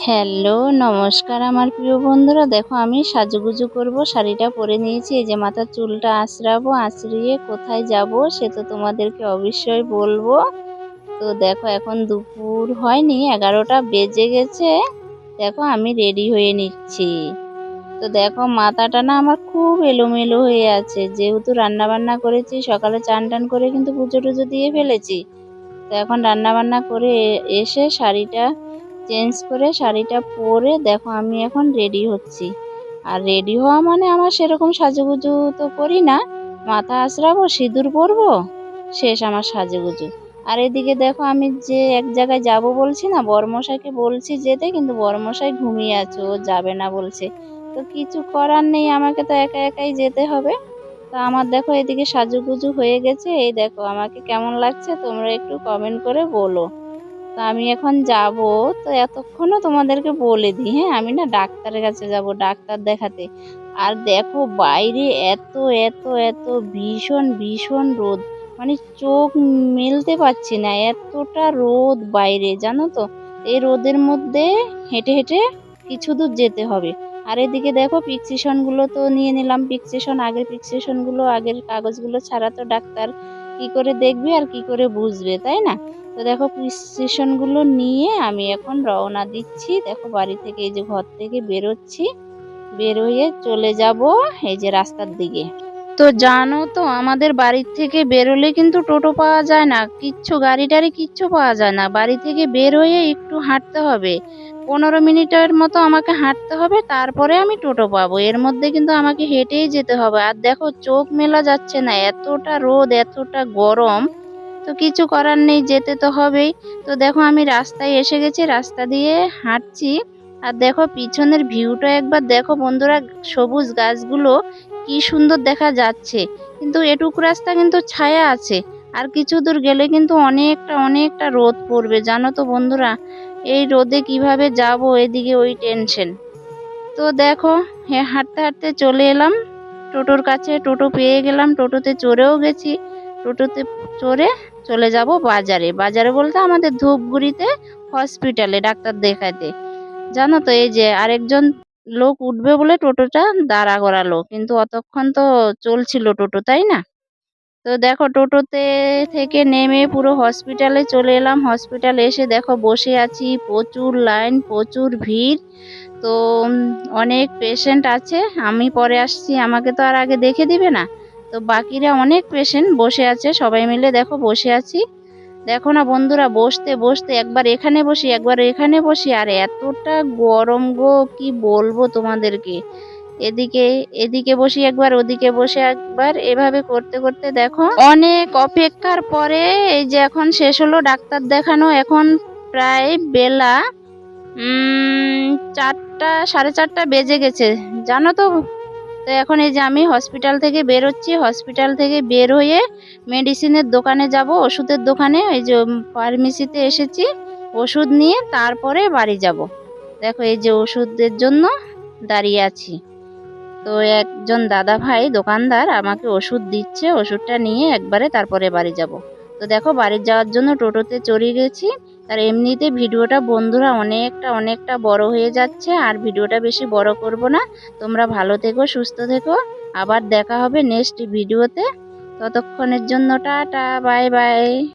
Hello, নমস্কার আমার প্রিয় বন্ধুরা। দেখো আমি সাজুগুজু করব, শাড়িটা পরে নিয়েছি। এই যে মাথার চুলটা আঁচড়াবো, আঁচড়িয়ে কোথায় যাব সে তো তোমাদেরকে অবশ্যই বলবো। তো দেখো এখন দুপুর হয়নি, 11টা বেজে গেছে। দেখো আমি রেডি হয়ে নিচ্ছি। তো দেখো মাথাটা না আমার খুব এলোমেলো হয়ে আছে, যেহেতু রান্না বান্না করেছি সকালে, চান টান করে কিন্তু পুজো টুজো দিয়ে ফেলেছি। তো এখন রান্না বান্না করে এসে শাড়িটা চেঞ্জ করে শাড়িটা পরে দেখো আমি এখন রেডি হচ্ছি। আর রেডি হওয়া মানে আমার সেরকম সাজুগুজু তো করি না, মাথা আঁচড়াবো, সিঁদুর পরবো, শেষ আমার সাজুগুজু। আর এদিকে দেখো আমি যে এক জায়গায় যাব বলছি না, বরমশাইকে বলছি যেতে, কিন্তু বরমশাই ঘুমিয়ে আছে, ও যাবে না বলছে। তো কিছু করার নেই, আমাকে তো একা একাই যেতে হবে। তো আমার দেখো এদিকে সাজুগুজু হয়ে গেছে, এই দেখো আমাকে কেমন লাগছে তোমরা একটু কমেন্ট করে বলো। তো আমি এখন যাব। তো এতক্ষণও তোমাদেরকে বলে দিই, হ্যাঁ আমি না ডাক্তারের কাছে যাব, ডাক্তার দেখাতে। আর দেখো বাইরে এত এত এত ভীষণ ভীষণ রোদ, মানে চোখ মেলতে পারছি না, এতটা রোদ বাইরে জানো তো। এই রোদের মধ্যে হেঁটে হেঁটে কিছু দূর যেতে হবে। আর এদিকে দেখো প্রেসক্রিপশন গুলো তো নিয়ে নিলাম, প্রেসক্রিপশন আগের প্রেসক্রিপশন গুলো, আগের কাগজগুলো ছাড়া তো ডাক্তার কি করে দেখবে আর কি করে বুঝবে, তাই না? তো দেখো প্রেসক্রিপশনগুলো নিয়ে আমি এখন রওনা দিচ্ছি। দেখো বাড়ি থেকে, এই যে ঘর থেকে বেরোচ্ছি, বেরোয়ে চলে যাব এই যে রাস্তার দিকে। তো জানো তো আমাদের বাড়ির থেকে বেরোলে কিন্তু টোটো পাওয়া যায় না, কিচ্ছু গাড়ি টাড়ি কিচ্ছু পাওয়া যায় না। বাড়ি থেকে বের হয়ে একটু হাঁটতে হবে, 15 মিনিটের মতো আমাকে হাঁটতে হবে, তারপরে আমি টোটো পাবো। এর মধ্যে কিন্তু আমাকে হেঁটেই যেতে হবে। আর দেখো চোখ মেলা যাচ্ছে না, এতটা রোদ এতটা গরম। তো কিছু করার নেই, যেতে তো হবেই। তো দেখো আমি রাস্তায় এসে গেছি, রাস্তা দিয়ে হাঁটছি। আর দেখো পিছনের ভিউটা একবার দেখো বন্ধুরা, সবুজ গাছগুলো কি সুন্দর দেখা যাচ্ছে। কিন্তু এটুকু রাস্তা কিন্তু ছায়া আছে, আর কিছু দূর গেলে কিন্তু অনেকটা অনেকটা রোদ পড়বে জানো তো বন্ধুরা। এই রোদে কিভাবে যাব, এদিকে ওই টেনশন। তো দেখো হাঁটতে হাঁটতে চলে এলাম টোটোর কাছে, টোটো পেয়ে গেলাম, টোটোতে চড়েও গেছি। টোটোতে চড়ে চলে যাব বাজারে। বাজারে বলতে আমাদের ধূপগুড়িতে হসপিটালে ডাক্তার দেখাতে। জানো তো এই যে আরেকজন লোক উঠবে বলে টোটোটা দাঁড়া করালো, কিন্তু অতক্ষণ তো চলছিল টোটো, তাই না? তো দেখো টোটোতে থেকে নেমে পুরো হসপিটালে চলে এলাম। হসপিটালে এসে দেখো বসে আছি, প্রচুর লাইন, প্রচুর ভিড়। তো অনেক পেশেন্ট আছে, আমি পরে আসছি, আমাকে তো আর আগে দেখে দিবে না। তো বাকিরা অনেক পেশেন্ট বসে আছে, সবাই মিলে দেখো বসে আছি। দেখো না বন্ধুরা, বসতে বসতে একবার এখানে বসি একবার এখানে বসি, আর এতটা গরম গো, কি বলবো তোমাদেরকে। এদিকে এদিকে বসি একবার, ওদিকে বসে একবার, এভাবে করতে করতে দেখো অনেক অপেক্ষার পরে এই যে এখন শেষ হলো ডাক্তার দেখানো। এখন প্রায় বেলা 4টা, 4:30 বেজে গেছে জানো তো। তো এখন এই যে আমি হসপিটাল থেকে বেরোচ্ছি, হসপিটাল থেকে বের হয়ে মেডিসিনের দোকানে যাব, ওষুধের দোকানে, এই যে ফার্মেসিতে এসেছি, ওষুধ নিয়ে তারপরে বাড়ি যাব। দেখো এই যে ওষুধের জন্য দাঁড়িয়ে আছি। তো একজন দাদা ভাই দোকানদার আমাকে ওষুধ দিচ্ছে, ওষুধটা নিয়ে একবারে তারপরে বাড়ি যাব। তো দেখো বাড়ি যাওয়ার জন্য টোটোতে চড়ে গেছি। আর এমনিতে ভিডিওটা বন্ধুরা অনেকটা অনেকটা বড় হয়ে যাচ্ছে, আর ভিডিওটা বেশি বড় করব না। তোমরা ভালো থেকো, সুস্থ থেকো, আবার দেখা হবে নেক্সট ভিডিওতে। ততক্ষণের জন্য টাটা, বাই বাই।